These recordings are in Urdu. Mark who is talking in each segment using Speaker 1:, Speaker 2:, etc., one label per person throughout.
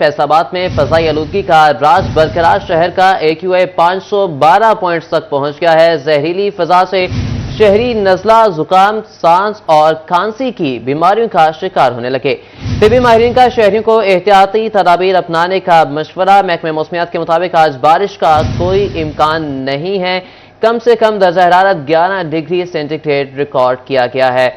Speaker 1: فیصل آباد میں فضائی آلودگی کا راج برقرار، شہر کا AQI 512 پوائنٹس تک پہنچ گیا ہے۔ زہریلی فضا سے شہری نزلہ، زکام، سانس اور کھانسی کی بیماریوں کا شکار ہونے لگے۔ طبی ماہرین کا شہریوں کو احتیاطی تدابیر اپنانے کا مشورہ۔ محکمہ موسمیات کے مطابق آج بارش کا کوئی امکان نہیں ہے۔ کم سے کم درجہ حرارت 11 ڈگری سینٹی گریڈ ریکارڈ کیا گیا ہے۔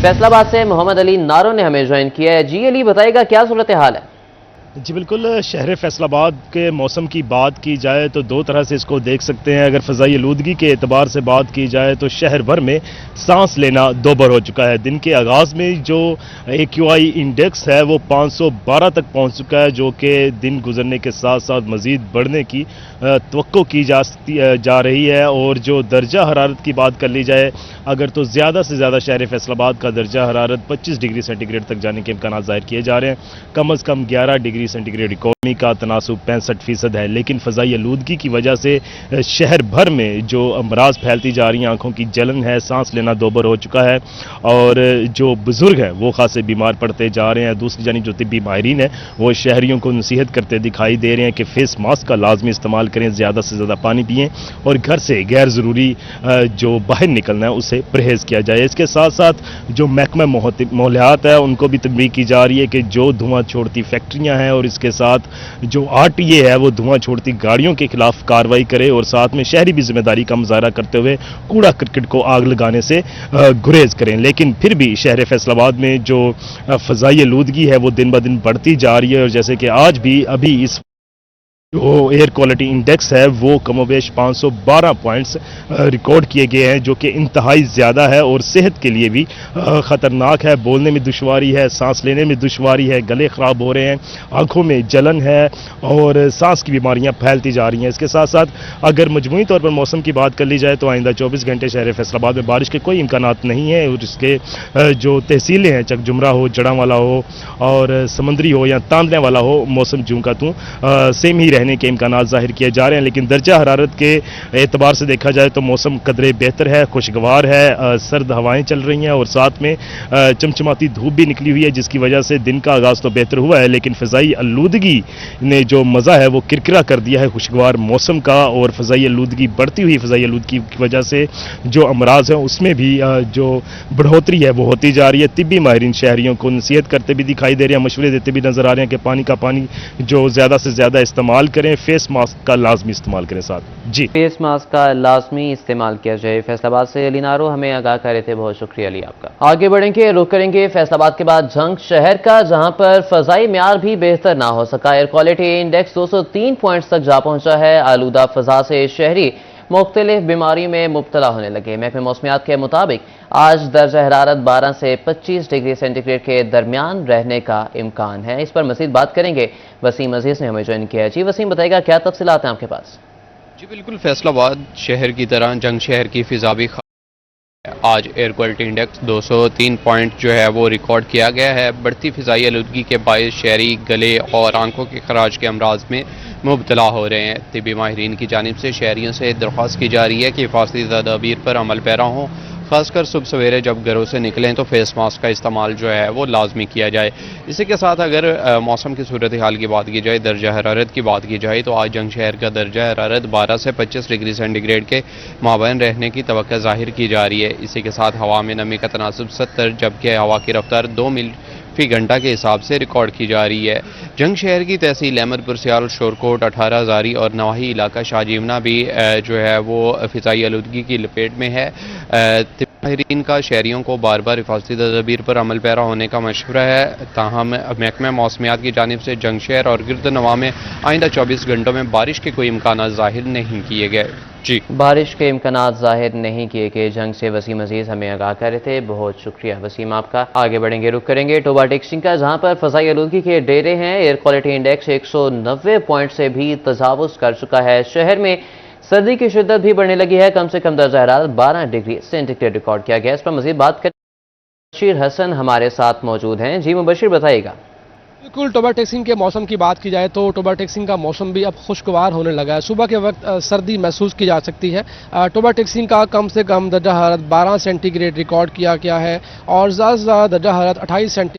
Speaker 1: فیصل آباد سے محمد علی نارو نے ہمیں جوائن کیا ہے۔ جی علی، بتائے گا کیا صورتحال ہے؟
Speaker 2: جی بالکل، شہر فیصل آباد کے موسم کی بات کی جائے تو دو طرح سے اس کو دیکھ سکتے ہیں۔ اگر فضائی آلودگی کے اعتبار سے بات کی جائے تو شہر بھر میں سانس لینا دوبر ہو چکا ہے۔ دن کے آغاز میں جو AQI انڈیکس ہے وہ 512 تک پہنچ چکا ہے، جو کہ دن گزرنے کے ساتھ ساتھ مزید بڑھنے کی توقع کی جا رہی ہے۔ اور جو درجہ حرارت کی بات کر لی جائے اگر تو زیادہ سے زیادہ شہر فیصل آباد کا درجہ حرارت 25 ڈگری سینٹی گریڈ تک جانے کے امکانات ظاہر کیے جا رہے ہیں۔ کم از کم 11 ڈگری سینٹی گریڈ اکانومی کا تناسب 65% ہے، لیکن فضائی آلودگی کی وجہ سے شہر بھر میں جو امراض پھیلتی جا رہی ہیں، آنکھوں کی جلن ہے، سانس لینا دوبر ہو چکا ہے، اور جو بزرگ ہیں وہ خاصے بیمار پڑتے جا رہے ہیں۔ دوسری جانب جو طبی ماہرین ہیں وہ شہریوں کو نصیحت کرتے دکھائی دے رہے ہیں کہ فیس ماسک کا لازمی استعمال کریں، زیادہ سے زیادہ پانی پئیں اور گھر سے غیر ضروری جو باہر نکلنا ہے اسے پرہیز کیا جائے۔ اس کے ساتھ ساتھ جو محکمہ ماحولیات ہے ان کو بھی تنبیہ کی جا رہی ہے کہ جو دھواں چھوڑتی فیکٹریاں ہیں اور اس کے ساتھ جو RTA ہے وہ دھواں چھوڑتی گاڑیوں کے خلاف کارروائی کرے، اور ساتھ میں شہری بھی ذمہ داری کا مظاہرہ کرتے ہوئے کوڑا کرکٹ کو آگ لگانے سے گریز کریں۔ لیکن پھر بھی شہر فیصل آباد میں جو فضائی آلودگی ہے وہ دن بدن بڑھتی جا رہی ہے، اور جیسے کہ آج بھی ابھی اس جو ایئر کوالٹی انڈیکس ہے وہ کم و بیش 512 پوائنٹس ریکارڈ کیے گئے ہیں، جو کہ انتہائی زیادہ ہے اور صحت کے لیے بھی خطرناک ہے۔ بولنے میں دشواری ہے، سانس لینے میں دشواری ہے، گلے خراب ہو رہے ہیں، آنکھوں میں جلن ہے اور سانس کی بیماریاں پھیلتی جا رہی ہیں۔ اس کے ساتھ ساتھ اگر مجموعی طور پر موسم کی بات کر لی جائے تو آئندہ 24 گھنٹے شہر فیصل آباد میں بارش کے کوئی امکانات نہیں ہیں، اور اس کے جو تحصیلیں ہیں، چک جمرہ ہو، جڑاں والا ہو اور سمندری ہو یا تاندنے والا ہو، موسم جوں کا توں سیم ہی رہنے کے امکانات ظاہر کیے جا رہے ہیں۔ لیکن درجہ حرارت کے اعتبار سے دیکھا جائے تو موسم قدرے بہتر ہے، خوشگوار ہے، سرد ہوائیں چل رہی ہیں اور ساتھ میں چمچماتی دھوپ بھی نکلی ہوئی ہے، جس کی وجہ سے دن کا آغاز تو بہتر ہوا ہے، لیکن فضائی آلودگی نے جو مزہ ہے وہ کرکرا کر دیا ہے خوشگوار موسم کا۔ اور فضائی آلودگی، بڑھتی ہوئی فضائی آلودگی کی وجہ سے جو امراض ہیں اس میں بھی جو بڑھوتری ہے وہ ہوتی جا رہی ہے۔ طبی ماہرین شہریوں کو نصیحت کرتے بھی دکھائی دے رہے ہیں، مشورے دیتے بھی نظر آ رہے ہیں کہ پانی جو زیادہ سے زیادہ استعمال کریں، فیس ماسک کا لازمی استعمال کریں ساتھ۔ جی،
Speaker 1: فیس ماسک کا لازمی استعمال کیا جائے۔ فیصل آباد سے علی نارو ہمیں آگاہ کر رہے تھے، بہت شکریہ علی آپ کا۔ آگے بڑھیں گے، رخ کریں گے فیصل آباد کے بعد جھنگ شہر کا، جہاں پر فضائی معیار بھی بہتر نہ ہو سکا۔ ایئر کوالٹی انڈیکس 203 پوائنٹس تک جا پہنچا ہے۔ آلودہ فضا سے شہری مختلف بیماریوں میں مبتلا ہونے لگے۔ محکمہ موسمیات کے مطابق آج درجہ حرارت 12 سے 25 ڈگری سینٹی گریڈ کے درمیان رہنے کا امکان ہے۔ اس پر مزید بات کریں گے، وسیم عزیز نے ہمیں جوائن کیا ہے۔ جی وسیم، بتائے گا کیا تفصیلات ہیں آپ کے پاس؟
Speaker 3: جی بالکل، فیصل آباد شہر کی طرح جنگ شہر کی فضا بھی آج ایئر کوالٹی انڈیکس 203 پوائنٹ جو ہے وہ ریکارڈ کیا گیا ہے۔ بڑھتی فضائی آلودگی کے باعث شہری گلے اور آنکھوں کی خراش کے امراض میں مبتلا ہو رہے ہیں۔ طبی ماہرین کی جانب سے شہریوں سے درخواست کی جا رہی ہے کہ حفاظتی تدابیر پر عمل پیرا ہوں، خاص کر صبح سویرے جب گھروں سے نکلیں تو فیس ماسک کا استعمال جو ہے وہ لازمی کیا جائے۔ اسی کے ساتھ اگر موسم کی صورتحال کی بات کی جائے، درجہ حرارت کی بات کی جائے تو آج جنگ شہر کا درجہ حرارت 12 سے 25 ڈگری سینٹی گریڈ کے مابین رہنے کی توقع ظاہر کی جا رہی ہے۔ اسی کے ساتھ ہوا میں نمی کا تناسب 70، جبکہ ہوا کی رفتار 2 میل فی گھنٹہ کے حساب سے ریکارڈ کی جا رہی ہے۔ جنگ شہر کی تحصیل احمد پور سیال، شورکوٹ، 18 ہزاری اور نواحی علاقہ شاہ جیمنا بھی جو ہے وہ فضائی آلودگی کی لپیٹ میں ہے۔ ماہرین کا شہریوں کو بار بار حفاظتی تدابیر پر عمل پیرا ہونے کا مشورہ ہے، تاہم محکمہ موسمیات کی جانب سے جنگ شہر اور گرد نواح میں آئندہ 24 گھنٹوں میں بارش کے کوئی امکانات ظاہر نہیں کیے گئے۔ جی،
Speaker 1: بارش کے امکانات ظاہر نہیں کیے گئے۔ جنگ سے وسیم عزیز ہمیں آگاہ کر رہے تھے، بہت شکریہ وسیم آپ کا۔ آگے بڑھیں گے، رخ کریں گے ٹوبا ٹیکسنگ کا، جہاں پر فضائی آلودگی کے ڈیرے ہیں۔ ایئر کوالٹی انڈیکس 190 پوائنٹ سے بھی تجاوز کر چکا ہے۔ شہر میں سردی کی شدت بھی بڑھنے لگی ہے، کم سے کم درجہ حرارت 12 ڈگری سینٹی گریڈ ریکارڈ کیا گیا۔ اس پر مزید بات کریں مبشر حسن ہمارے ساتھ موجود ہیں۔ جی مبشر، بتائیے گا۔
Speaker 4: بالکل، ٹوبا ٹیکسنگ کے موسم کی بات کی جائے تو ٹوبا ٹیکسنگ کا موسم بھی اب خوشگوار ہونے لگا ہے۔ صبح کے وقت سردی محسوس کی جا سکتی ہے۔ ٹوبا ٹیکسنگ کا کم سے کم درجہ حرارت 12 سینٹی گریڈ ریکارڈ کیا گیا ہے اور زیادہ سے زیادہ درجہ حرارت 28 سینٹی